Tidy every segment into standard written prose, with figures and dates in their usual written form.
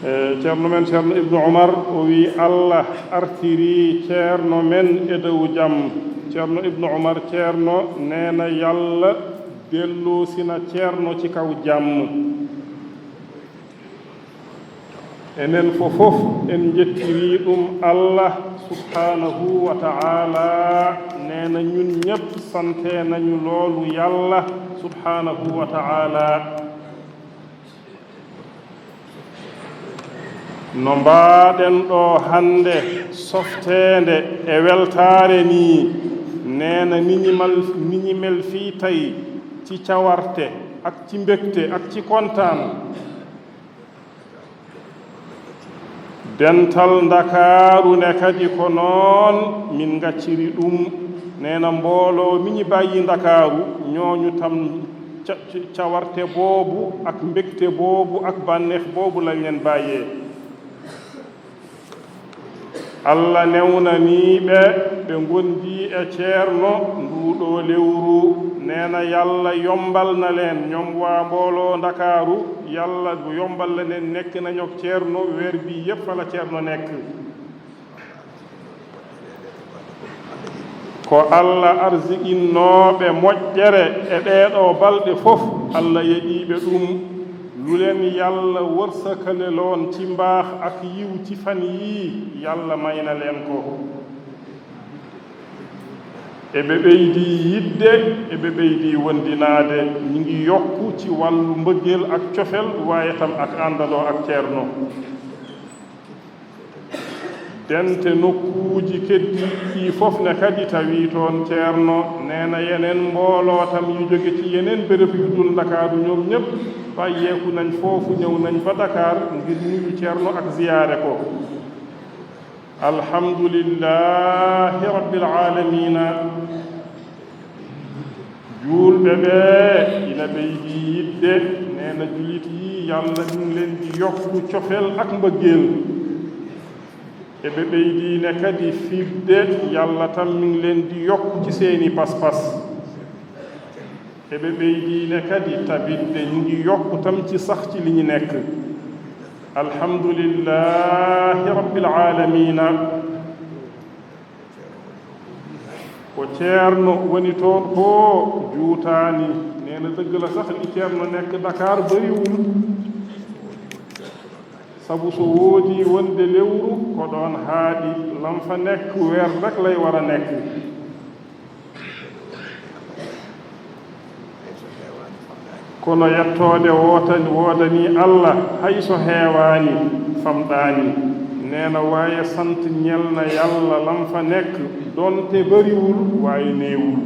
ceerno men ceerno ibnu oumar o wi allah artiri ceerno men e dow jam. ceerno ibnu oumar ceerno neena yalla delloosina ceerno ci kaw jàmm. enen fofof en jettiri ɗum allah subhanahu wa ta'ala neena ñun ñépp sante nañu loolu yàlla subhanahu wa ta'ala. no mbaaɗen ɗo hannde softeende e weltaare ni neena niñimel fii tawi ci cawarte ak ci mbégte ak ci kontaan dental ndakaaru ne kadi ko noon min gacciri ɗum neena mbooloo miñi bàyyi ndakaaru ñooñu tam cawarte boobu ak mbégte boobu ak bànneex boobu lañ leen bàyyee. allah newnaniiɓe ɓe ngondi e ceerno nduuɗo lewru neena yalla yombalna leen ñoom waa mbooloo ndakaaru yalla yomballa nen nekk nañok ceerno weer bi yépp fala ceerno nekk. ko allah arsiqinnooɓe moƴƴere e ɗeeɗo balɗe fof allah yeƴiiɓe ɗum lu leen yàlla wërsakaleloon ci mbaax ak yiw ci fan yii yàlla may na leen ko. eɓe ɓeydi yidde eɓe ɓeydi wondinaade ñi ngi yokku ci wàllu mbëggeel ak cofel waaye tam ak àndandoo ak ceerno. dente nokkuuji keddi ɗi fof ne kadi tawi toon ceerno neena yeneen mbooloo tam yu jóge ci yeneen béréb yu dul Dakar ñoom ñépp bàyyeeku nañ foofu ñëw nañ ba Dakar ngir nuyu ceerno ak ziyaare ko. alhamdulillahi rabbil alamina juulɓe ɓe ina ɓeydi yidde neena julit yi yàlla ñu leen di yokku cofel ak mbëggeel. eɓe ɓeydiine kadi fiɓde yalla tan min leen di yokku ci seeni pas-pas. eɓe ɓeydiine kadi tabidde ñu ngi yokku tam ci sax ci li ñu nekk. alhamdulillahi rabbil alamina ko ceerno woni toon ko juutaani neena dëgg la sax li ceerno nekk Dakar bariwul sabu so woodi wonde lewru ko ɗon haaɗi lam fa nekk weer rek lay war a nekk. kono yettoode woodani allah hay so heewaani famɗaani neena waaye sant ñelna yalla lam fa nekk donte bariwul waaye neewul.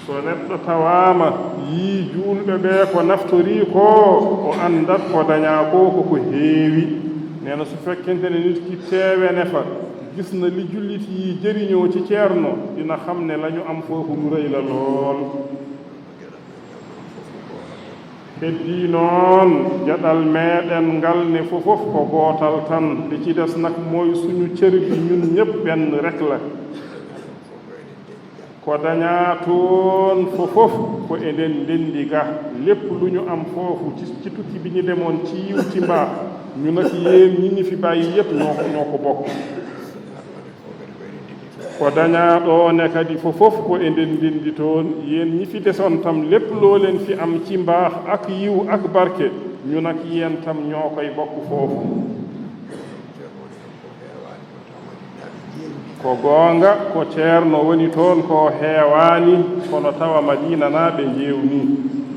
so neɗɗo tawaama yii juulɓe ɓee ko naftorii ko o anndat ko dañaa ko koko heewi. neena so fekkente ne nit ki teewene fa gis na li jullit yi jëriñoo ci ceerno dina xam ne la ñu am foofu lu rëy la lool. heddii noon jaɗal meeɗen ngal ne fofof ko gootal tan li ci des nag mooy suñu cër bi ñun ñépp benn rek la. ko dañaa toon fofof ko eɗen ndenndi ga lépp lu ñu am foofu ci tukki bi ñu demoon ci yiw ci mbaax ñu nag yéen ñi ñi fi bàyyi yépp ñoo ko bokk. ko dañaa ɗoone kadi fofof ko eɗen ndenndi toon yéen ñi fi desoon tam lépp loo leen fi am ci mbaax ak yiw ak barke ñu nag yéen tam ñoo koy bokk foofu. ko goonga ko ceerno woni toon ko heewaani kono tawa madina naaɓe njeewni.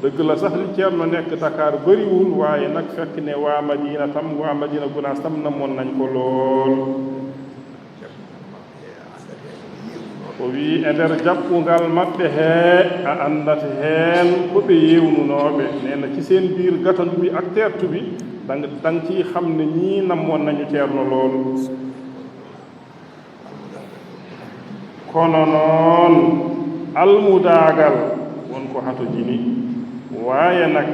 dëgg la sax li ceerno nekk Dakar bariwul waaye nag fekk ne waa madina tam waa madina gunaas tam namoon nañ ko lool. o wii e nder jaɓɓungal maɓɓe hee a anndata heen ko ɓe yewnunooɓe neena ci seen biir gatandu bi ak teertu bi dang ciy xam ne ñii namoon nañu ceerno lool. kono noon almudaagal wonko hato jini waaye nag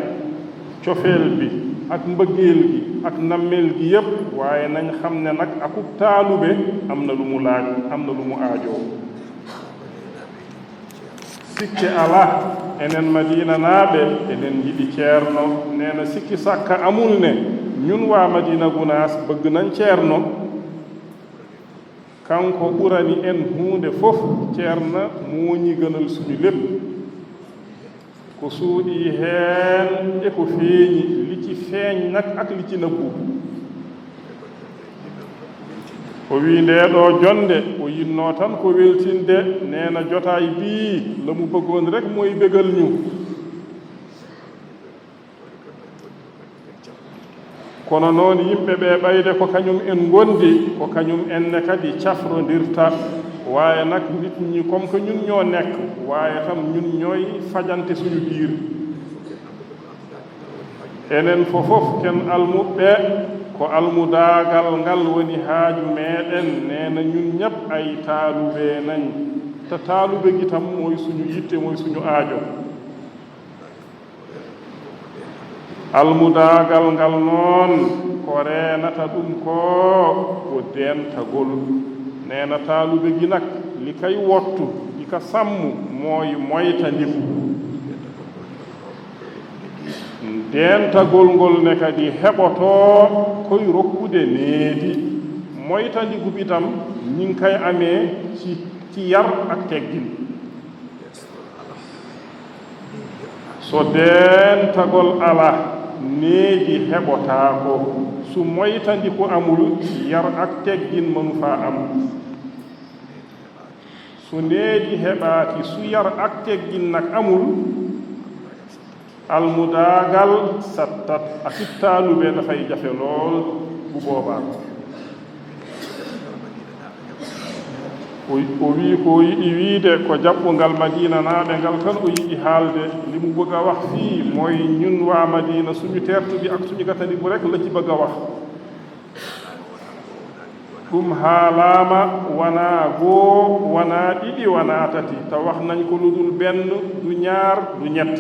cofeel bi ak mbëggeel gi ak nammeel gi yépp waaye nañ xam ne nag akub taalube am na lu mu laaj am na lu mu aajoo. sikki ala enen Madina naaɓe enen yiɗi ceerno nee na sikki sakka amul ne ñun waa Madina Gunaas bëgg nañ ceerno kanko ɓurani en huunde fof ceerno muuñi gënal suñu lépp ko suuɗi heen e ko feeñi li ci feeñ nag ak li ci nëbbu o wi ndeeɗo jonde o yinnoo tan ko weltinde nee na jotaay bii la mu bëggoon rek mooy bégal ñu kono noon yimɓe ɓe ɓayde ko kañum en gondi ko kañum enne kadi cafrondirta waaye nag nit ñi comme que ñun ñoo nekk waaye tam ñun ñooy fajante suñu biir enen fofof ken almuɓɓe ko almudaagal ngal woni haaju meeɗen nee na ñun ñëpp ay taalube nañ te taalube gi tam mooy suñu yitte mooy suñu aajo almudaagal ngal noon ko reenata ɗum ko deentagol nee na taalube gi nag li kay wottu li ka sàmm mooy moytandiku deentagol ngol ne kadi heɓotoo koye rokkude needi moytandiku bi tam ñing kay amee ci yar ak teggin so deentagol ala needi heɓotaako su moytandiku amul yar ak teggin mënu faa am su needi heɓaaki su yar ak teggin nag amul almudaagal sattat a sittaalube dafay jafe lool bu boobaa o wii ko yiɗi wiide ko jaɓɓungal Madina naaɓe ngal tan o yiɗi haalde li mu bëgg a wax fii mooy ñun waa Madina suñu tertubi ak suñu gatanigu rek la ci bëgg a wax ɗum haalaama wonaa goo wonaa ɗiɗi wonaa tati te wax nañ ko lu dul benn du ñaar du ñett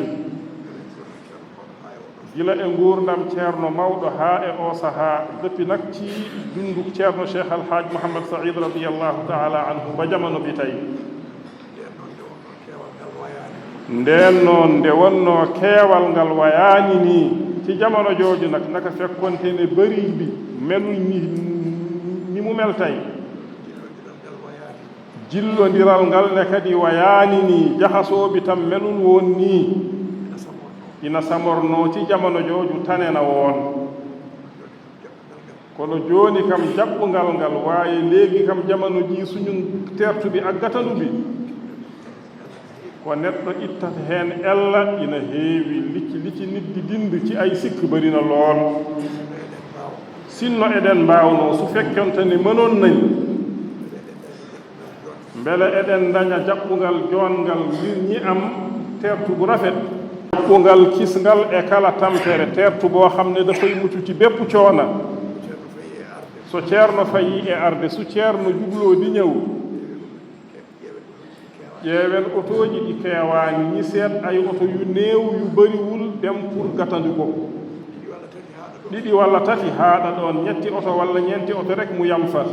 gila e nguurdam ceerno mawɗo haa e o sahaa depuis nag ci dunduk ceerno cheikh alhaaj mouhammad saïd radiallahu taala anhu ba jamano bi tey ndeen noon nde wonnoo keewal ngal wayaani nii ci jamono jooju nag naka fekkonte ne bëri bi melul ni mu mel tey jillondiral ngal ne kadi wayaani nii jahasoo bi tam melul woon nii ina samornoo ci jamono jooju tanena woon kono jooni kam jaɓɓungal ngal waaye léegi kam jamono ji suñu tertubi ak gatanu bi ko neɗɗo ittata heen ella ina heewi lici niddi dindi ci ay sikk barina lool sinno eɗen mbaawno su fekkonte ne mënoon nañ mbele eɗen daña jaɓɓungal joonngal ngir ñi am tertu bu rafet jaɓɓungal kisngal e kala tampere tertu boo xam ne dafay mucc ci bépp coona so ceerno fayi e arde su ceerno jubloo di ñëw ƴeewen otoji ɗi keewaani ñi seet ay oto yu néew yu bariwul dem pour gatandi ko ɗiɗi walla tati haaɗa ɗoon ñetti oto walla ñeenti oto rek mu yamfa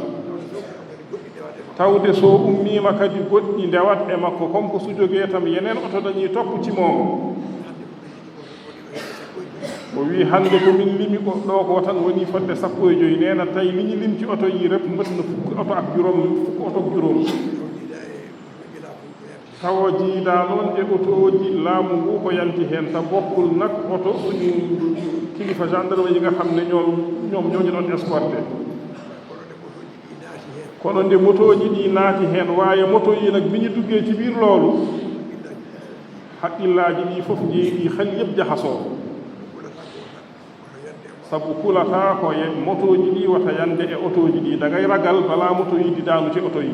tawde so ummiima kadi goɗɗi ndewat e makko comme ko su jogee tam yeneen oto dañii topp ci moom o wii hannde ko min limi ko ɗo ko tan woni fodde 15 nee na tey li ñu lim ci oto yi rek mët na fukk oto ak juróom tawo jiidaa noon e otoji laamu ngu ko yanti heen ta bokkul nag oto suñu kilifa gendarme yi nga xam ne ñoom ñooñu doon escorté kono nde motoji ɗi naati heen waaye moto yi nag bi ñu duggee ci biir loolu haqqillaaji ɗi fof jeeɗi xel yëpp jahasoo sabu kulataa ko motoji ɗi wata yande e otoji ɗi da ngay ragal balaa moto yi di daanu ci oto yi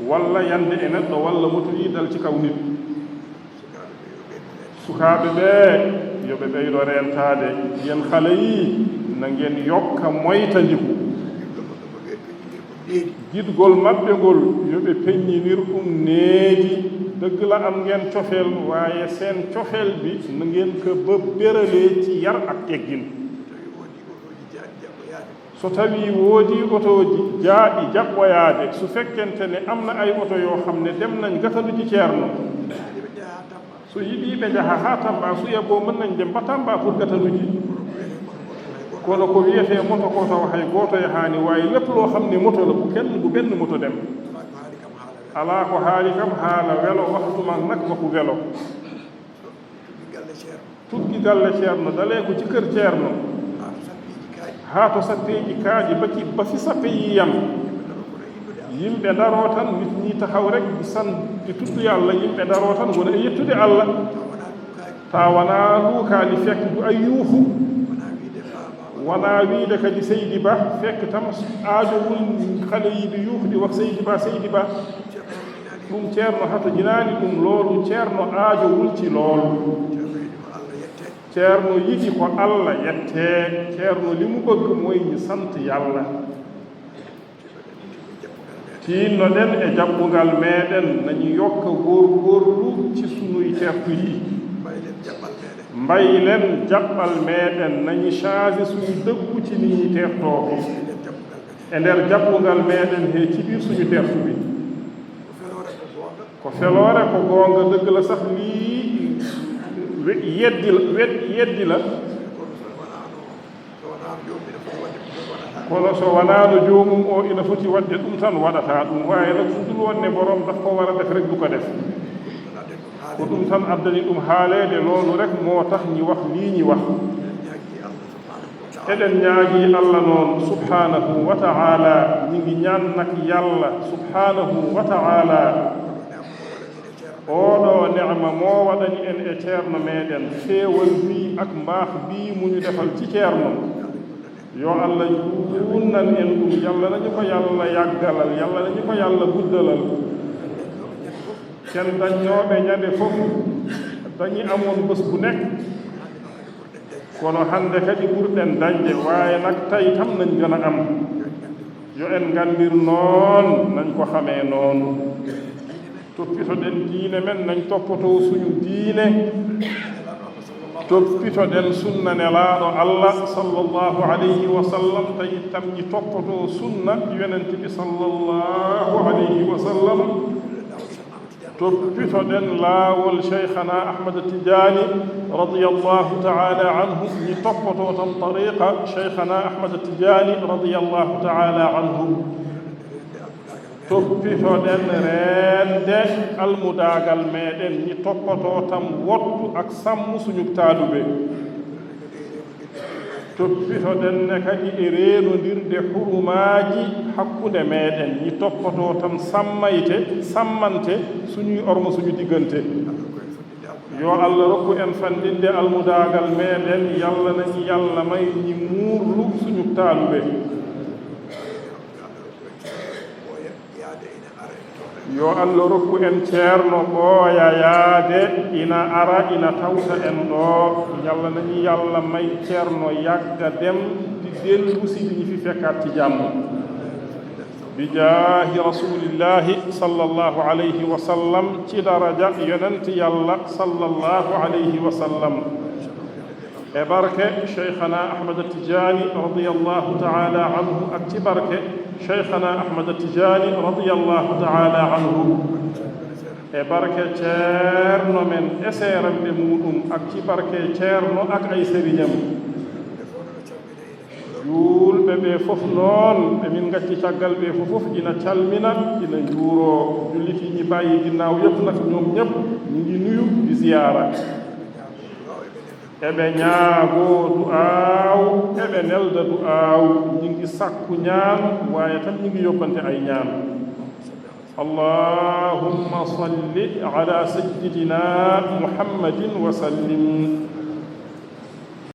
walla yande e neɗɗo walla moto yi dal ci kaw nit sukaaɓe ɓee yoɓe ɓeydo reentaade yen xale yi na ngeen yokka moytandiku gidgol maɓɓe ngol yoɓe peññinir needi dëgg la am ngeen cofeel waaye seen cofeel bi na ngeen ko ba béralee ci yar ak teggin so tawi woodi otoji jaaɗi jaɓɓoyaade su fekkente ne am na ay oto yoo xam ne dem nañ gatandu ci ceerno so yiɗi ɓe jaha ha Tamba suya bo mën nañ dem ba Tamba pour gatanuji kono ko wiyete moto ko taw hay goto yahani wawi lépp loo xam ne moto la bu benn moto dem ala ko haali kam haala welo waxtuman nag wako welo tuggi galle ceerno dalee ko ci kër ceerno haa to sappeji kaaji ba fi sappe yiyam yimɓe daroo tan nit ñi taxaw rek di tudd yàlla yimɓe daroo tan wona e yettude Allah ta wonaa luukaali fekk du ay yuufu wonaa wiide kadi Seydi Ba fekk tam aajowul xale yi di yuuxdi wax Seydi Ba ɗum ceerno hato jinaani ɗum loolu ceerno aajowul ci loolu ceerno yiɗi ko Allah yettee ceerno li mu bëgg mooy ñu sant yàlla tiinnoɗen e jaɓɓungal meeɗen nañu yokka góorgóorlu ci sunuy tertu yi mbaylen jaɓɓal meeɗen nañu changé suñu dëggu ci ni ñi tertoo e nder jaɓɓungal meeɗen he ci biir suñu tertu bi ko feloore ko goonga dëgg la sax lii yeddi la kono so wonaano joomum o ina foti waɗde ɗum tan waɗata ɗum waawi nag so ɗum wonne borom daf ko war a def rek du ko def ko ɗum tan addani ɗum haaleede loolu rek moo tax ñi wax lii ñi wax eɗen ñaagi Allah noon subhanahu wa ta'ala ñi ngi ñaan nag yàlla subhanahu wa ta'ala oɗo neema moo waɗani en e ceerno meeɗen feewal bii ak mbaax bii mu ñu defal ci ceerno yo Allah juunnan en ɗum yalla nañu ko yalla yaggalal yalla nañu ko yalla guddalal ken daññooɓe ñande fof dañi amoon bés bu nekk kono hannde kadi ɓurɗen dañde waaye nag tay tam nañ gën a am yo en nganndir noon nañ ko xamee noonu toppitoɗen diine men nañ toppatoo suñu diine toppitoɗen sunna nelaaɗo Allah sallallahu alayhi wa sallam tawi tam ñi toppatoo sunna yonent bi sallallahu alayhi wa sallam toppitoɗen laawol cheikhana Ahmad Tidiani radiyallahu ta'ala anhu ñi toppatoo tam tariqa cheikhana Ahmad Tidiani radiyallahu ta'ala anhu toppitoɗen reende almudaagal meeɗen ñi toppatoo tam wottu ak sammu suñu taaluɓe toppitoɗen ne kadi e reenondirde hurumaaji hakkunde meeɗen ñi toppatoo tam sammante suñuy ormo suñu diggante yo Allah rokku en fandinde almudaagal meeɗen yalla nañi yalla may ñi muurlu suñu taaluɓe yo Allah rokku en ceerno ɓooya yaade ina ara ina tawta en ɗo yalla nañi yalla may ceerno yagga dem di dellusi ñi fi fekkat ci jàmm bi jaahi rasulillahi sallallahu alayhi wa sallam ci daraja yonent yalla sallallahu alayhi wa sallam e barke cheikhana Ahmad Tidiani radiyallahu ta'ala anhu ak ci barke cheikhana Ahmad Tidiani radiyallahu ta'ala anhu e barke ceerno men e seeramɓe muɗum ak ci barke ceerno ak ay sériñam juulɓe ɓe fof noon ɓe min gacci caggal ɓe fof ina calmina ina juuro julliti ñi bàyyi ginnaaw yëpp nag ñoom ñëpp ñu ngi nuyu di ziyaara eɓe ñaagoo du'aaw eɓe nelda du'aaw ñi ngi sakku ñaan waaye tan ñi ngi yobbante ay ñaan allahumma salli ala sayyidina muhammadin wa sallim